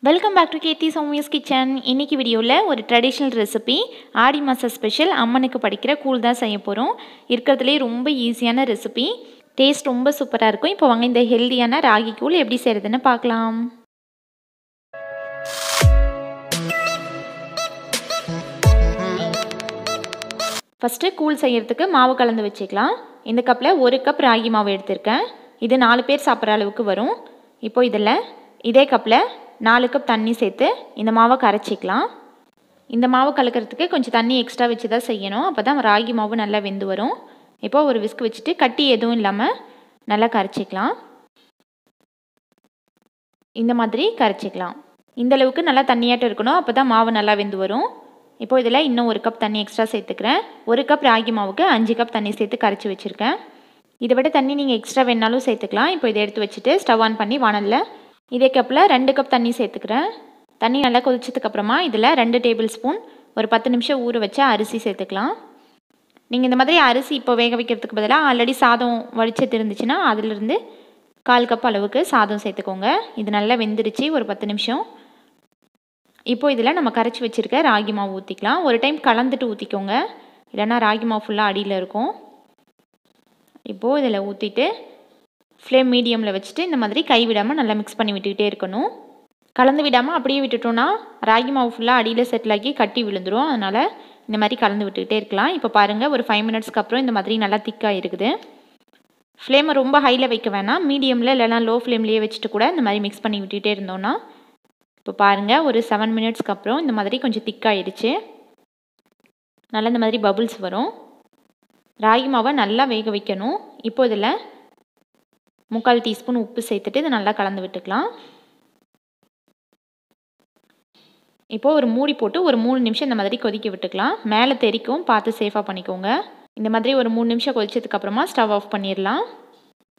Welcome back to Kathy Soumya's kitchen. இன்றைக்கி வீடியோவில் ஒரு ட்ரெடிஷ்னல் ரெசிபி ஆடி மாத ஸ்பெஷல் அம்மனுக்கு படிக்கிற கூழ் தான் செய்ய போகிறோம். இருக்கிறதுலே ரொம்ப ஈஸியான ரெசிபி, டேஸ்ட் ரொம்ப சூப்பராக இருக்கும். இப்போ வாங்க இந்த ஹெல்தியான ராகி கூழ் எப்படி செய்கிறதுன்னு பார்க்கலாம். ஃபஸ்ட்டு கூழ் செய்கிறதுக்கு மாவு கலந்து வச்சுக்கலாம். இந்த கப்பில் 1 கப் ராகி மாவு எடுத்திருக்கேன். இது 4 பேர் சாப்பிட்ற அளவுக்கு வரும். இப்போது இதில் இதே கப்பில் 4 கப் தண்ணி சேர்த்து இந்த மாவை கரைச்சிக்கலாம். இந்த மாவு கலக்கிறதுக்கு கொஞ்சம் தண்ணி எக்ஸ்ட்ரா வச்சு தான் செய்யணும். அப்போ தான் ராகி மாவு நல்லா வெந்து வரும். இப்போது ஒரு விஸ்க் வச்சுட்டு கட்டி எதுவும் இல்லாமல் நல்லா கரைச்சிக்கலாம். இந்த மாதிரி கரைச்சிக்கலாம். இந்தளவுக்கு நல்லா தண்ணியாட்டம் இருக்கணும். அப்போ தான் மாவு நல்லா வெந்து வரும். இப்போது இதில் இன்னும் 1 கப் தண்ணி எக்ஸ்ட்ரா சேர்த்துக்கிறேன். 1 கப் ராகி மாவுக்கு 5 கப் தண்ணி சேர்த்து கரைச்சி வச்சுருக்கேன். இதை விட தண்ணி நீங்கள் எக்ஸ்ட்ரா வேணாலும் சேர்த்துக்கலாம். இப்போ இதை எடுத்து வச்சுட்டு ஸ்டவ் ஆன் பண்ணி வானலில் இதே கப்பில் 2 கப் தண்ணி சேர்த்துக்கிறேன். தண்ணி நல்லா கொதிச்சதுக்கப்புறமா இதில் 2 டேபிள் ஸ்பூன் ஒரு 10 நிமிஷம் ஊற வச்ச அரிசி சேர்த்துக்கலாம். நீங்கள் இந்த மாதிரி அரிசி இப்போ வேக வைக்கிறதுக்கு பதிலாக ஆல்ரெடி சாதம் வடிச்சது இருந்துச்சுன்னா அதிலிருந்து 1/4 கப் அளவுக்கு சாதம் சேர்த்துக்கோங்க. இது நல்லா வெந்துருச்சு ஒரு 10 நிமிஷம். இப்போது இதில் நம்ம கரைச்சி வச்சுருக்க ராகி மாவு ஊற்றிக்கலாம். ஒரு டைம் கலந்துட்டு ஊற்றிக்கோங்க, இல்லைன்னா ராகி மாவு ஃபுல்லாக அடியில் இருக்கும். இப்போது இதில் ஊற்றிட்டு ஃப்ளேம் மீடியமில் வச்சுட்டு இந்த மாதிரி கை விடாமல் நல்லா மிக்ஸ் பண்ணி விட்டுக்கிட்டே இருக்கணும். கலந்து விடாமல் அப்படியே விட்டுட்டோன்னா ராகி மாவு ஃபுல்லாக அடியில் செட்டில் ஆகி கட்டி விழுந்துடும். அதனால் இந்த மாதிரி கலந்து விட்டுக்கிட்டே இருக்கலாம். இப்போ பாருங்கள், ஒரு 5 மினிட்ஸ்க்கு அப்புறம் இந்த மாதிரி நல்லா திக்காக இருக்குது. ஃப்ளேமை ரொம்ப ஹையில் வைக்க வேணாம், மீடியமில் இல்லைனா லோ ஃப்ளேம்லேயே வச்சுட்டு கூட இந்த மாதிரி மிக்ஸ் பண்ணி விட்டுகிட்டே இருந்தோன்னா இப்போ பாருங்கள், ஒரு 7 மினிட்ஸ்க்கு அப்புறம் இந்த மாதிரி கொஞ்சம் திக்காகிடுச்சு. நல்லா இந்த மாதிரி பபுள்ஸ் வரும். ராகி மாவை நல்லா வேக வைக்கணும். இப்போ இதில் 3/4 டீஸ்பூன் உப்பு சேர்த்துட்டு இதை நல்லா கலந்து விட்டுக்கலாம். இப்போது ஒரு மூடி போட்டு ஒரு 3 நிமிஷம் இந்த மாதிரி கொதிக்க விட்டுக்கலாம். மேலே தெறிக்கும், பார்த்து சேஃபாக பண்ணிக்கோங்க. இந்த மாதிரி ஒரு 3 நிமிஷம் கொதிச்சதுக்கப்புறமா ஸ்டவ் ஆஃப் பண்ணிடலாம்.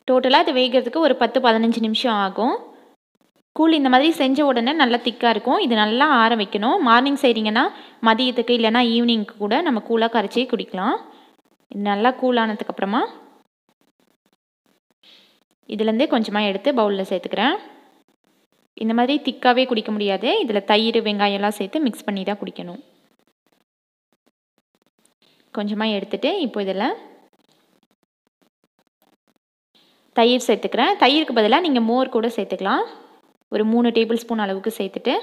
டோட்டலாக இது வேகிறதுக்கு ஒரு 10-15 நிமிஷம் ஆகும். கூழ் இந்த மாதிரி செஞ்ச உடனே நல்லா திக்காக இருக்கும். இது நல்லா ஆற வைக்கணும். மார்னிங் செய்கிறீங்கன்னா மதியத்துக்கு இல்லைனா ஈவினிங்க்கு கூட நம்ம கூழாக கரைச்சி குடிக்கலாம். இது நல்லா கூழானதுக்கப்புறமா இதுலேருந்து கொஞ்சமாக எடுத்து பவுலில் சேர்த்துக்கிறேன். இந்த மாதிரி திக்காகவே குடிக்க முடியாது. இதில் தயிர் வெங்காயம்லாம் சேர்த்து மிக்ஸ் பண்ணி தான் குடிக்கணும். கொஞ்சமாக எடுத்துகிட்டு இப்போ இதில் தயிர் சேர்த்துக்கிறேன். தயிருக்கு பதிலாக நீங்கள் மோர் கூட சேர்த்துக்கலாம். ஒரு 3 டேபிள் ஸ்பூன் அளவுக்கு சேர்த்துட்டு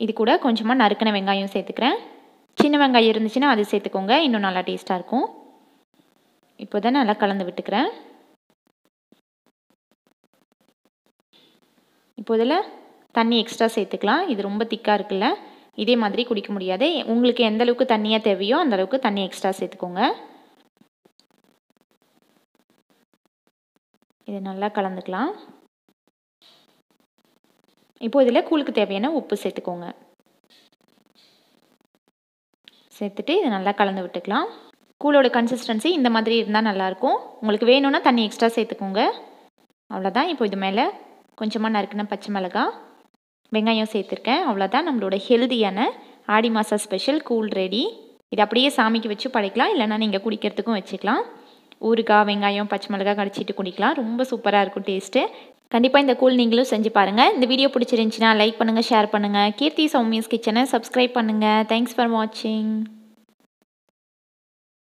இது கூட கொஞ்சமாக நறுக்கின வெங்காயம் சேர்த்துக்கிறேன். சின்ன வெங்காயம் இருந்துச்சுன்னா அது சேர்த்துக்கோங்க, இன்னும் நல்லா டேஸ்ட்டாக இருக்கும். இப்போ தான் நல்லா கலந்து விட்டுக்கிறேன். இப்போ இதில் தண்ணி எக்ஸ்ட்ரா சேர்த்துக்கலாம். இது ரொம்ப திக்காக இருக்குல்ல, இதே மாதிரி குடிக்க முடியாது. உங்களுக்கு எந்த அளவுக்கு தண்ணியாக தேவையோ அந்த அளவுக்கு தண்ணி எக்ஸ்ட்ரா சேர்த்துக்கோங்க. இதை நல்லா கலந்துக்கலாம். இப்போ இதில் கூழுக்கு தேவையான உப்பு சேர்த்துக்கோங்க. சேர்த்துட்டு இதை நல்லா கலந்து விட்டுக்கலாம். கூழோட கன்சிஸ்டன்சி இந்த மாதிரி இருந்தால் நல்லாயிருக்கும். உங்களுக்கு வேணும்னா தண்ணி எக்ஸ்ட்ரா சேர்த்துக்கோங்க. அவ்வளோதான். இப்போ இது மேலே கொஞ்சமாக நறுக்கின பச்சை மிளகாய், வெங்காயம் சேர்த்துருக்கேன். அவ்வளோதான், நம்மளோட ஹெல்தியான ஆடி மாத ஸ்பெஷல் கூழ் ரெடி. இது அப்படியே சாமிக்கு வச்சு படைக்கலாம், இல்லைனா நீங்கள் குடிக்கிறதுக்கும் வச்சுக்கலாம். ஊறுகாய், வெங்காயம், பச்சை மிளகாய் கடிச்சிட்டு குடிக்கலாம். ரொம்ப சூப்பராக இருக்கும் டேஸ்ட்டு. கண்டிப்பாக இந்த கூழ் நீங்களும் செஞ்சு பாருங்கள். இந்த வீடியோ பிடிச்சிருந்துச்சின்னா லைக் பண்ணுங்கள், ஷேர் பண்ணுங்கள். கீர்த்தி சௌமியாஸ் கிச்சனை சப்ஸ்கிரைப் பண்ணுங்கள். தேங்க்ஸ் ஃபார் வாட்சிங்.